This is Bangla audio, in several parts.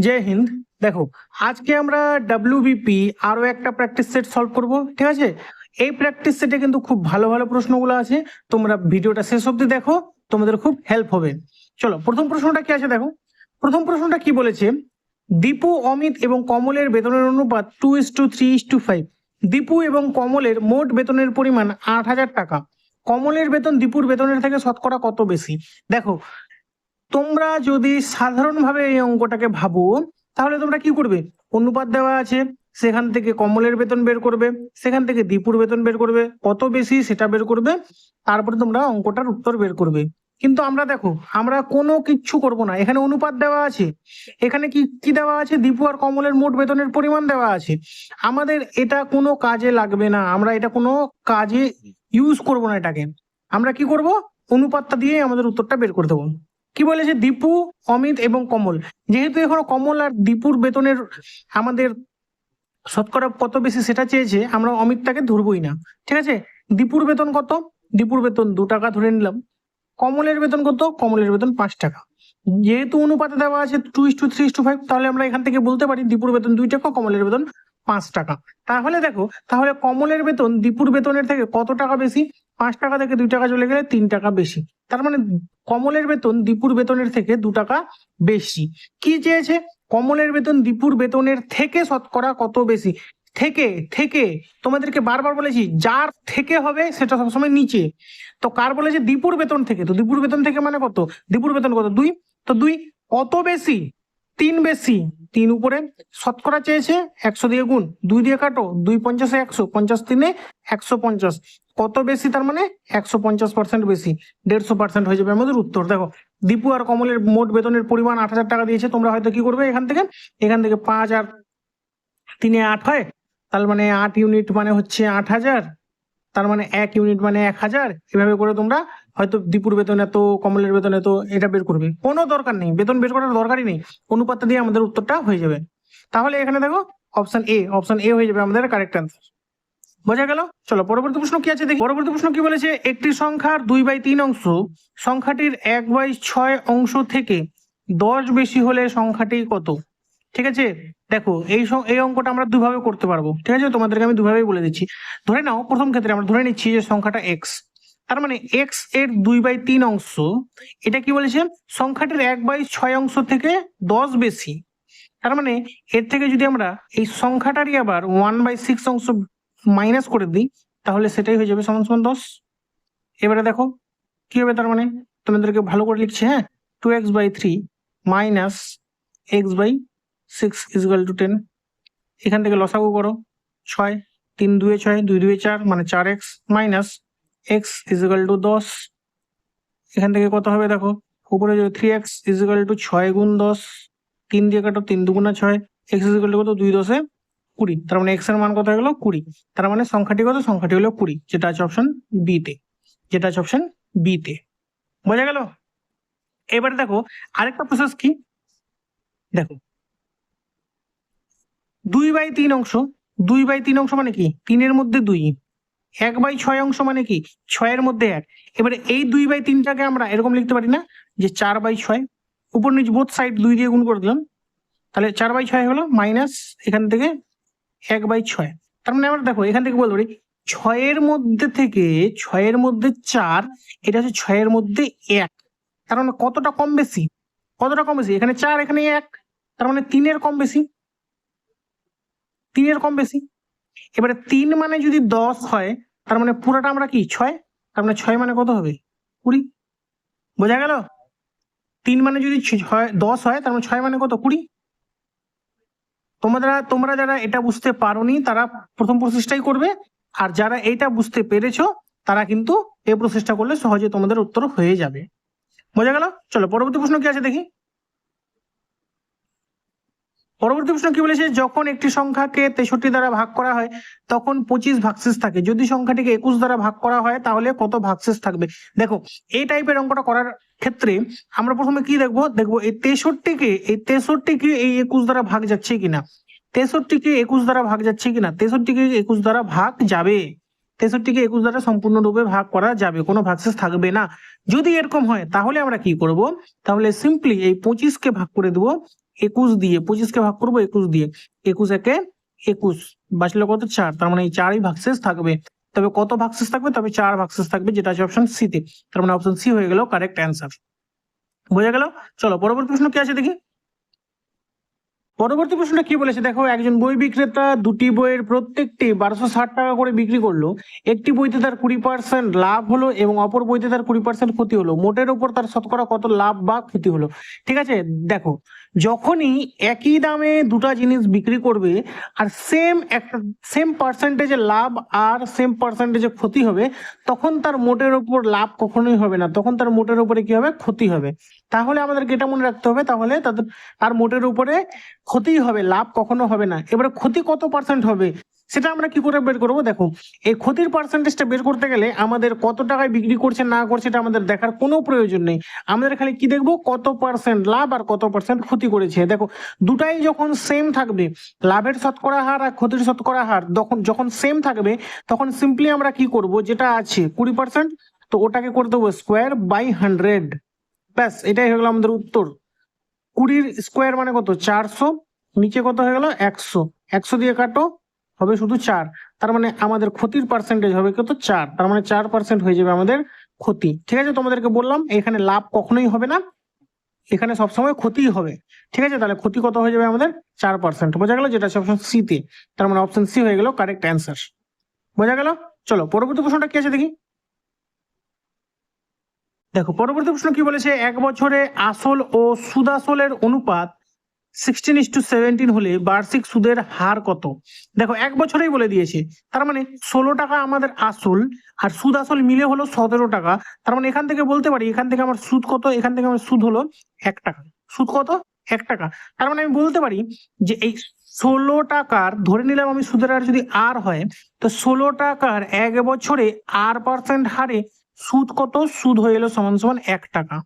জয় হিন্দ। দেখো, আজকে আমরা ডাব্লিউবিপি আরো একটা প্র্যাকটিস সেট সলভ করব, ঠিক আছে? এই প্র্যাকটিস সেটে কিন্তু খুব ভালো ভালো প্রশ্নগুলো আছে। তোমরা ভিডিওটা শেষ অবধি দেখো, তোমাদের খুব হেল্প হবে। চলো, প্রথম প্রশ্নটা কি আছে দেখো। প্রথম প্রশ্নটা কি বলেছে? দীপু, অমিত এবং কমলের বেতনের অনুপাত 2:3:5। দীপু এবং কমলের মোট বেতনের পরিমাণ 8,000 টাকা। কমলের বেতন দীপুর বেতনের থেকে শতকরা কত বেশি? দেখো, তোমরা যদি সাধারণভাবে এই অঙ্কটাকে ভাবো, তাহলে তোমরা কি করবে? অনুপাত দেওয়া আছে, সেখান থেকে কমলের বেতন বের করবে, সেখান থেকে দীপুর বেতন বের করবে, কত বেশি সেটা বের করবে, তারপরে তোমরা অঙ্কটার উত্তর বের করবে। কিন্তু আমরা দেখো, আমরা কোনো কিচ্ছু করব না। এখানে অনুপাত দেওয়া আছে, এখানে কি কি দেওয়া আছে? দীপু আর কমলের মোট বেতনের পরিমাণ দেওয়া আছে। আমাদের এটা কোনো কাজে লাগবে না, আমরা এটা কোনো কাজে ইউজ করব না। এটাকে আমরা কি করব? অনুপাতটা দিয়ে আমাদের উত্তরটা বের করে দেবো। কি বলেছে? দীপু, অমিত এবং কমল। যেহেতু এখনো কমল আর দীপুর বেতনের আমাদের শতকরা কত বেশি সেটা চেয়েছে, আমরা অমিতটাকে ধরবই না, ঠিক আছে? দীপুর বেতন কত? দীপুর বেতন 2 টাকা ধরে নিলাম। কমলের বেতন কত? কমলের বেতন 5 টাকা। যেহেতু অনুপাতে দেওয়া আছে 2:3:5, তাহলে আমরা এখান থেকে বলতে পারি দীপুর বেতন 2 টাকা, কমলের বেতন 5 টাকা। তাহলে দেখো, তাহলে কমলের বেতন দীপুর বেতনের থেকে কত টাকা বেশি? 5 টাকা থেকে 2 টাকা চলে গেলে 3 টাকা বেশি। তার মানে কমলের বেতন দীপুর বেতনের থেকে 2 টাকা বেশি। কি চেয়েছে? কমলের বেতন দীপুর বেতনের থেকে শতকরা কত বেশি। থেকে থেকে তোমাদেরকে বারবার বলেছি, যার থেকে হবে সেটা সবসময় নিচে। তো কার বলেছে? দীপুর বেতন থেকে। তো দীপুর বেতন থেকে মানে কত? দীপুর বেতন কত? 2। তো 2 কত বেশি? 3 বেশি। 3 উপরে শতকরা চেয়েছে, 100 দিয়ে গুণ, 2 দিয়ে কাটো, 2 50 100, 50 3 150। কত বেশি? তার মানে 150% বেশি, 150% হয়ে যাবে আমাদের উত্তর। দেখো, দীপু আর কমলের মোট বেতনের পরিমাণ 8,000 টাকা দিয়েছে। তোমরা হয়তো কি করবে? এখান থেকে 5 আর 3 8 হয়, তার মানে 8 ইউনিট মানে হচ্ছে 8,000, তার মানে 1 ইউনিট মানে 1,000। এভাবে করে তোমরা হয়তো দীপুর বেতন এত, কমলের বেতন এত, এটা বের করবে। কোনো দরকার নেই, বেতন বের করার দরকারই নেই, অনুপাতটা দিয়ে আমাদের উত্তরটা হয়ে যাবে। তাহলে এখানে দেখো অপশন এ হয়ে যাবে আমাদের কারেক্ট অ্যান্সার। বোঝা গেল? চলো, পরবর্তী প্রশ্ন কি আছে দেখি। পরবর্তী প্রশ্ন কি বলেছে? একটি সংখ্যার 2/3 অংশ সংখ্যাটির 1/6 অংশ থেকে 10 বেশি হলে সংখ্যাটি কত? ঠিক আছে, দেখো এই অঙ্কটা আমরা দুভাবে করতে পারবো, ঠিক আছে? তোমাদেরকে আমি দুভাবেই বলে দিচ্ছি। ধরে নাও, প্রথম ক্ষেত্রে আমরা ধরে নিচ্ছি যে সংখ্যাটা এক্স, তার মানে এক্স এর 2/3 অংশ, এটা কি বলেছে? সংখ্যাটির 1/6 অংশ থেকে 10 বেশি। তার মানে এর থেকে যদি আমরা এই সংখ্যাটারই আবার 1/6 অংশ মাইনাস করে দিই, তাহলে সেটাই হয়ে যাবে সমান সমান 10। এবারে দেখো কি হবে, তার মানে তোমাদেরকে ভালো করে লিখছি, হ্যাঁ। 2x/3 minus x/6 equal to 10। এখান থেকে লসাগু করো, 6 3 2 6 2 2 4 মানে 4x minus x equal to 10। এখান থেকে কত হবে দেখো, উপরে যে 3x ইকুয়াল টু 6 গুণ 10, 3 দিয়ে কাটো, 3 2 6, x ইকুয়াল টু কত? 2 10 20। তার মানে x এর মান কত হয়ে গেল? 20। তার মানে সংখ্যাটি কত? সংখ্যাটি হলো 20, যেটা আছে অপশন বি তে, যেটা আছে অপশন বি তে। বোঝা গেল? এবারে দেখো আরেকটা প্রসেস কি, দেখো 2/3 অংশ, 2/3 অংশ মানে কি? 3 এর মধ্যে 2। 1/6 অংশ মানে কি? 6 এর মধ্যে 1। এবারে এই 2/3টাকে আমরা এরকম লিখতে পারি না যে 4/6, উপর নিচ বোথ সাইড 2 দিয়ে গুণ করে দিলাম, তাহলে 4/6 হলো, মাইনাস এখান থেকে 1/6। তার মানে আমরা দেখো এখান থেকে বলতে পারি 6 এর মধ্যে থেকে 6 এর মধ্যে 4, এটা হচ্ছে 6 এর মধ্যে 1। তার মানে কতটা কম বেশি? কতটা কম বেশি? এখানে 4 এখানে 1, তার মানে 3 এর কম বেশি, 3 এর কম বেশি। এবারে 3 মানে যদি 10 হয়, তার মানে পুরোটা আমরা কি 6, তার মানে 6 মানে কত হবে? 20। বোঝা গেল? 3 মানে যদি 10 হয়, তার মানে 6 মানে কত? 20। তোমরা যারা এটা বুঝতে পারোনি তারা প্রথম প্রসেসটাই করবে, আর যারা এইটা বুঝতে পেরেছো তারা কিন্তু এই প্রসেসটা করলে সহজে তোমাদের উত্তর হয়ে যাবে। বোঝা গেল? চলো, পরবর্তী প্রশ্ন কি আছে দেখি। পরবর্তী প্রশ্ন কি বলেছে? যখন একটি সংখ্যাকে 63 দ্বারা ভাগ করা হয় তখন 25 ভাগশেষ থাকে। যদি সংখ্যাটিকে 21 দ্বারা ভাগ করা হয় তাহলে কত ভাগশেষ থাকবে? দেখো, এই টাইপের অঙ্কটা করার ক্ষেত্রে আমরা প্রথমে কি দেখবো এই 63কে এই 21 দ্বারা ভাগ যাচ্ছে কিনা, 63কে 21 দ্বারা ভাগ যাচ্ছে কিনা। 63কে 21 দ্বারা ভাগ যাবে, 63কে 21 দ্বারা সম্পূর্ণরূপে ভাগ করা যাবে, কোনো ভাগশেষ থাকবে না। যদি এরকম হয় তাহলে আমরা কি করব? তাহলে সিম্পলি এই 25কে ভাগ করে দেবো 21 দিয়ে, 25 কে ভাগ করবো 21 দিয়ে, 21 একে 21, বাঁচলো কত 4, তার মানে এই 4ই ভাগশেষ থাকবে। তবে কত ভাগশেষ থাকবে? তবে 4 ভাগশেষ থাকবে, যেটা আছে অপশন সি তে। তার মানে অপশন সি হয়ে গেল কারেক্ট অ্যান্সার। বোঝা গেল? চলো পরবর্তী প্রশ্ন কি আছে দেখি। পরবর্তী প্রশ্নটা কি বলেছে দেখো, একজন বই বিক্রেতা দুটি বইয়ের প্রত্যেকটি 1260 টাকা করে বিক্রি করলো। একটি বইতে তার 20% লাভ হলো এবং অপর বইতে তার 20% ক্ষতি হলো। মোটের উপর তার শতকরা কত লাভ বা ক্ষতি হলো? ঠিক আছে, দেখো যখনই একই দামে দুটো জিনিস বিক্রি করবে আর সেম পার্সেন্টেজে লাভ আর সেম পার্সেন্টেজে ক্ষতি হবে, তখন তার মোটের উপর লাভ কখনোই হবে না, তখন তার মোটের উপরে কি হবে? ক্ষতি হবে। তাহলে আমাদেরকে এটা মনে রাখতে হবে, তাহলে তার মোটের উপরে ক্ষতি হবে, লাভ কখনো হবে না। এবারে ক্ষতি কত পার্সেন্ট হবে সেটা আমরা কি করে বের করবো? দেখো এই ক্ষতির পার্সেন্টেজটা বের করতে গেলে আমাদের কত টাকায় বিক্রি করছে না করছে এটা আমাদের দেখার কোনো প্রয়োজন নেই। আমাদের খালি কি দেখবো? কত পার্সেন্ট লাভ আর কত পার্সেন্ট ক্ষতি করেছে। দেখো দুটাই যখন সেম থাকবে, লাভের শতকরা হার আর ক্ষতির শতকরা হার যখন সেম থাকবে, তখন সিম্পলি আমরা কি করব, যেটা আছে 20%, তো ওটাকে করে দেবো স্কোয়ার বাই 100, ব্যাস এটাই হয়ে গেল আমাদের উত্তর। 20 স্কোয়ার মানে কত? 400, নিচে কত হয়ে গেল? 100, 100 দিয়ে কাটো, হবে শুধু 4। তার মানে আমাদের ক্ষতির পার্সেন্টেজ হবে কত? 4, তার মানে 4% হয়ে যাবে আমাদের ক্ষতি। ঠিক আছে, তোমাদেরকে বললাম এখানে লাভ কখনোই হবে না, এখানে সবসময় ক্ষতিই হবে। ঠিক আছে, তাহলে ক্ষতি কত হয়ে যাবে আমাদের? 4%। বোঝা গেল? যেটা অপশন সি তে, তার মানে অপশন সি হয়ে গেল কারেক্ট অ্যান্সার। বোঝা গেল? চলো পরবর্তী প্রশ্নটা কি আছে দেখি। দেখো পরবর্তী প্রশ্ন কি বলেছে, এক বছরে আসল ও সুদাসলের অনুপাত 16:17 হলে বার্ষিক সুদের হার কত? দেখো এক বছরেই বলে দিয়েছে, তার মানে 16 টাকা আমাদের আসল আর সুদ আসল মিলে হলো 17 টাকা। তার মানে এখান থেকে বলতে পারি, এখান থেকে আমার সুদ কত? এখান থেকে আমার সুদ হলো 1 টাকা। সুদ কত? 1 টাকা। তার মানে আমি বলতে পারি যে এই 16 টাকার, ধরে নিলাম আমি সুদের হার যদি আর হয়, তো 16 টাকার 1 বছরে R% হারে সুদ কত? সুদ হয়ে এলো সমান সমান 1 টাকা।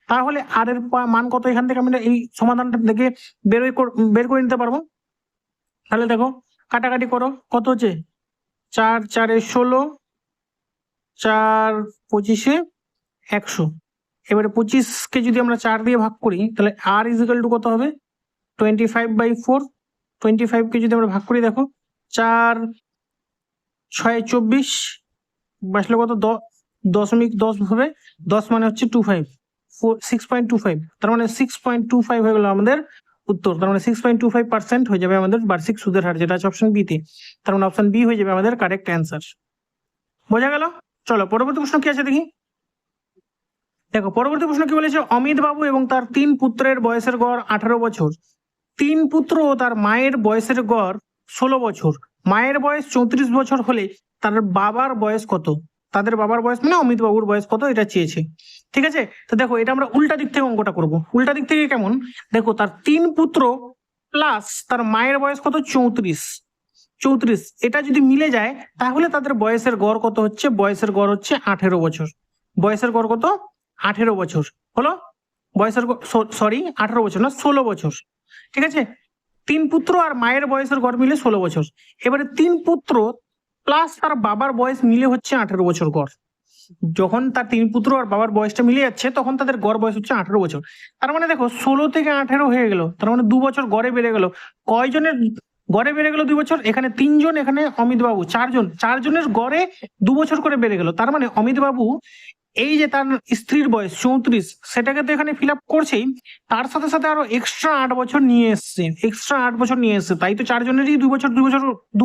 তাহলে আর এর মান কত? এখান থেকে আমরা এই সমাধানটা দেখে বের করে নিতে পারবো। তাহলে দেখো কাটাকাটি করো, কত হচ্ছে? 4 4 16, 4 25 100। এবারে 25 কে যদি আমরা 4 দিয়ে ভাগ করি, তাহলে আর ইজিক্যাল টু কত হবে? 25/4। 25 কে যদি আমরা ভাগ করি, দেখো 4 6 24, বাঁচলো কত? 10.10 হবে। 10 মানে হচ্ছে 25, 6.25, তার মানে 6.25 হয়ে গেল আমাদের উত্তর। তার মানে 6.25% হয়ে যাবে আমাদের বার্ষিক সুদের হার, যেটা আছে অপশন বি তে। তার মানে অপশন বি হয়ে যাবে আমাদের কারেক্ট অ্যান্সার। বোঝা গেল? চলো পরবর্তী প্রশ্ন কি আছে দেখি। দেখো পরবর্তী প্রশ্ন কি বলেছে, অমিত বাবু এবং তার 3 পুত্রের বয়সের গড় 18 বছর। 3 পুত্র ও তার মায়ের বয়সের গড় 16 বছর। মায়ের বয়স 34 বছর হলে তার বাবার বয়স কত? তাদের বাবার বয়স মানে অমিত বাবুর বয়স কত, এটা চেয়েছে। ঠিক আছে, তো দেখো এটা আমরা উল্টা দিক থেকে অঙ্কটা করব। উল্টা দিক থেকে কেমন? দেখো তার 3 পুত্র প্লাস তার মায়ের বয়স কত? 34। এটা যদি মিলে যায় তাহলে তাদের বয়সের গড় কত হচ্ছে? বয়সের গড় হচ্ছে 18 বছর। বয়সের গড় কত? 18 বছর হলো। বয়সের সরি 18 বছর না, 16 বছর। ঠিক আছে, 3 পুত্র আর মায়ের বয়সের গড় মিলে 16 বছর। এবারে 3 পুত্র প্লাস তার বাবার বয়স মিলে হচ্ছে 18 বছর গড়। যখন তার 3 পুত্র আর বাবার বয়সটা মিলে যাচ্ছে, তখন তাদের গড় বয়স হচ্ছে 18 বছর। তার মানে দেখো 16 থেকে 18 হয়ে গেল, তার মানে 2 বছর গড়ে বেড়ে গেল। কয়জনের গড়ে বেড়ে গেল 2 বছর? এখানে 3 জন, এখানে অমিত বাবু 4 জন, 4 জনের গড়ে 2 বছর করে বেড়ে গেল। তার মানে অমিত বাবু এই যে তার স্ত্রীর বয়স 34, সেটাকে তো এখানে ফিল আপ করছেই, তার সাথে সাথে আরো এক্সট্রা 8 বছর নিয়ে এসছে, তাই তো 4 জনেরই 2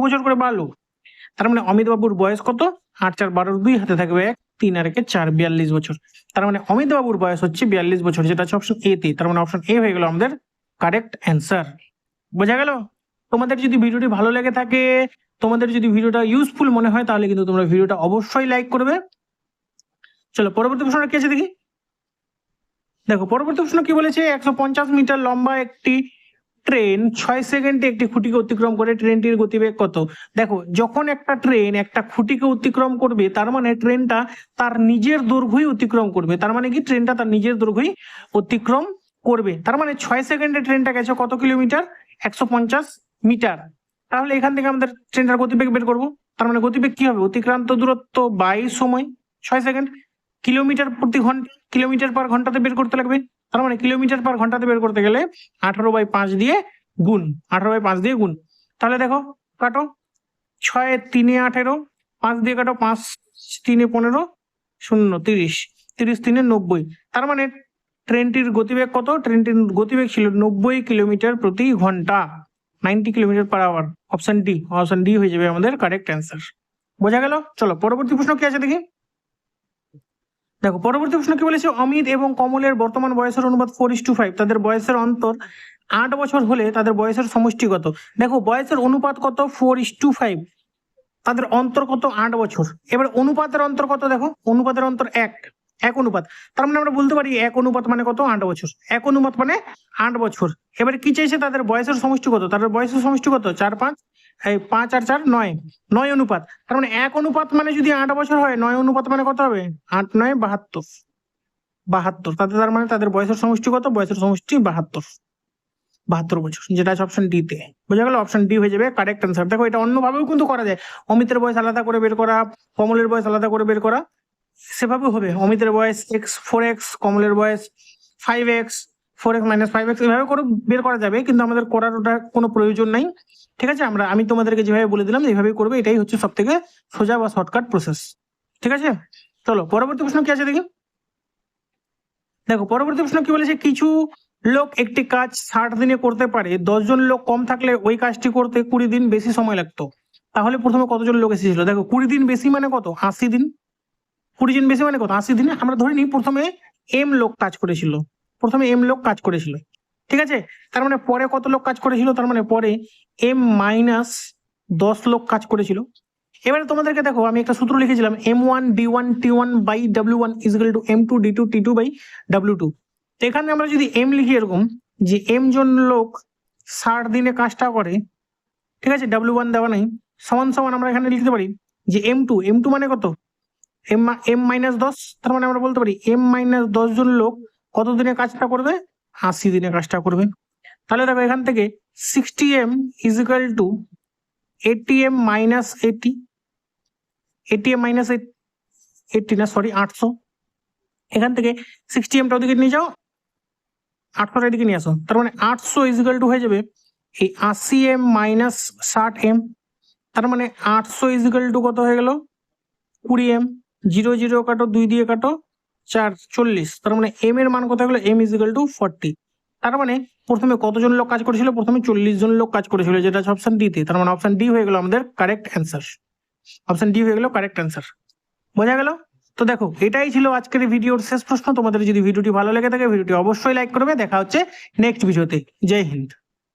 বছর করে বাড়লো। তার মানে অমিত বাবুর বয়স কত? 8 4 12, 2 হাতে থাকবে 1, 3 আর 1 4, 42 বছর। তার মানে অমিত বাবুর বয়স হচ্ছে 42 বছর, যেটা হচ্ছে অপশন এ তে। তার মানে অপশন এ হয়ে গেল আমাদের কারেক্ট অ্যান্সার। বোঝা গেল? তোমাদের যদি ভিডিওটি ভালো লেগে থাকে, তোমাদের যদি ভিডিওটা ইউজফুল মনে হয়, তাহলে কিন্তু তোমরা ভিডিওটা অবশ্যই লাইক করবে। চলো পরবর্তী প্রশ্নটা কি আছে দেখি। দেখো পরবর্তী প্রশ্ন কি বলেছে, 150 মিটার লম্বা একটি ট্রেন 6 সেকেন্ডে একটি খুঁটিকে অতিক্রম করে, ট্রেনটির গতিবেগ কত? দেখো যখন একটা ট্রেন একটা খুঁটিকে অতিক্রম করবে, তার মানে ট্রেনটা তার নিজের দৈর্ঘ্যই অতিক্রম করবে। তার মানে কি? ট্রেনটা তার নিজের দৈর্ঘ্যই অতিক্রম করবে। তার মানে 6 সেকেন্ডে ট্রেনটা গেছে কত কিলোমিটার? 150 মিটার। তাহলে এখান থেকে আমাদের ট্রেনটার গতিবেগ বের করবো। তার মানে গতিবেগ কি হবে? অতিক্রান্ত দূরত্ব বাই সময়, 6 সেকেন্ড, কিলোমিটার প্রতি ঘন্টা, কিলোমিটার পার ঘন্টাতে বের করতে লাগবে। তার মানে কিলোমিটার পার ঘন্টাতে বের করতে গেলে 18/5 দিয়ে গুণ, 18/5 দিয়ে গুণ। তাহলে দেখো কাটো, 6 3 18, 5 দিয়ে কাটো, 5 3 15, 0 30, 30 3 90। তার মানে ট্রেনটির গতিবেগ কত? ট্রেনটির গতিবেগ ছিল 90 কিলোমিটার প্রতি ঘন্টা, 90 kilometre per hour. Option D হয়ে যাবে আমাদের কারেক্ট অ্যান্সার। বোঝা গেল? চলো পরবর্তী প্রশ্ন কি আছে দেখি। দেখো পরবর্তী প্রশ্ন কি বলেছে, অমিত এবং কমলের বর্তমান বয়সের অনুপাত 4:5, তাদের বয়সের অন্তর 8 বছর হলে তাদের বয়সের সমষ্টি কত? দেখো বয়সের অনুপাত কত? 4:5, তাদের অন্তর কত? 8 বছর। এবার অনুপাতের অন্তর কত? দেখো অনুপাতের অন্তর 1 অনুপাত, তার মানে আমরা বলতে পারি 1 অনুপাত মানে কত? 8 বছর। 1 অনুপাত মানে 8 বছর। এবারে কি চাইছে? তাদের বয়সের সমষ্টি কত? তাদের বয়সের সমষ্টি কত? 4 5, এই 5 আর 4 9, 9 অনুপাত। তার মানে 1 অনুপাত মানে যদি 8 বছর হয়, 9 অনুপাত মানে কত হবে? 8 9 72, 72। তার মানে তাদের বয়সের সমষ্টি কত? বয়সের সমষ্টি 72 বছর, যেটা আছে অপশন ডি তে। বোঝা গেল? অপশন ডি হয়ে যাবে কারেক্ট অ্যান্সার। দেখো এটা অন্যভাবেও কিন্তু করা যায়, অমিতের বয়স আলাদা করে বের করা, কমলের বয়স আলাদা করে বের করা, সেভাবেও হবে। অমিতের বয়স 4x, কমলের বয়স 5x, 4x - 5x, এভাবে করে বের করা যাবে, কিন্তু আমাদের করার ওটা কোনো প্রয়োজন নাই। ঠিক আছে, আমি তোমাদেরকে যেভাবে বলে দিলাম এইভাবেই করবে, এটাই হচ্ছে সব থেকে সোজা বা শর্টকাট প্রসেস। ঠিক আছে, চলো পরবর্তী প্রশ্ন কি আছে দেখি। দেখো পরবর্তী প্রশ্ন কি বলেছে, কিছু লোক একটি কাজ 60 দিনে করতে পারে, 10 জন লোক কম থাকলে ওই কাজটি করতে 20 দিন বেশি সময় লাগতো। তাহলে প্রথমে কতজন লোক এসেছিল? দেখো 20 দিন বেশি মানে কত? 80 দিন। 20 জন বেশি মানে কত? 80 দিনে। আমরা ধরে নিই প্রথমে এম লোক কাজ করেছিল, ঠিক আছে। তার মানে পরে কত লোক কাজ করেছিল? তার মানে পরে M - 10 লোক কাজ করেছিল। এবারে তোমাদেরকে দেখো আমি একটা সূত্র লিখেছিলাম, M1 D1 T1 by W1 = M2 D2 T2 by W2। তো এখানে আমরা যদি M লিখি এরকম, যে M জন লোক 60 দিনে কাজটা করে, ঠিক আছে, W1 দেওয়া নাই, সমান সমান আমরা এখানে লিখতে পারি যে M2 মানে কত? M - 10। তার মানে আমরা বলতে পারি M - 10 জন লোক কত দিনে কাজটা করবে? 80 দিনে কাজটা করবে। তাহলে দেখো এখান থেকে 60M = 80M - 80, 80M - 80 না, সরি 800। এখান থেকে 60M ওদিকে নিয়ে যাও, 800 এদিকে নিয়ে আসো। তার মানে 800 = হয়ে যাবে এই 80M - 60M। তার মানে 800 = কত হয়ে গেল? 20M। 0 0 কাটো, 2 দিয়ে কাটো, 4 40। তার মানে M এর মান কত হলো? M = 40। তার মানে প্রথমে কতজন লোক কাজ করেছিল? প্রথমে 40 জন লোক কাজ করেছিল, যেটা আছে অপশন ডি তে। তার মানে অপশন ডি হয়ে গেল আমাদের কারেক্ট অ্যান্সার। অপশন ডি হয়ে গেল কারেক্ট অ্যান্সার। বোঝা গেল? তো দেখো এটাই ছিল আজকের ভিডিওর শেষ প্রশ্ন। তোমাদের যদি ভিডিওটি ভালো লেগে থাকে ভিডিওটি অবশ্যই লাইক করবে। দেখা হচ্ছে নেক্সট ভিডিওতে। জয় হিন্দ।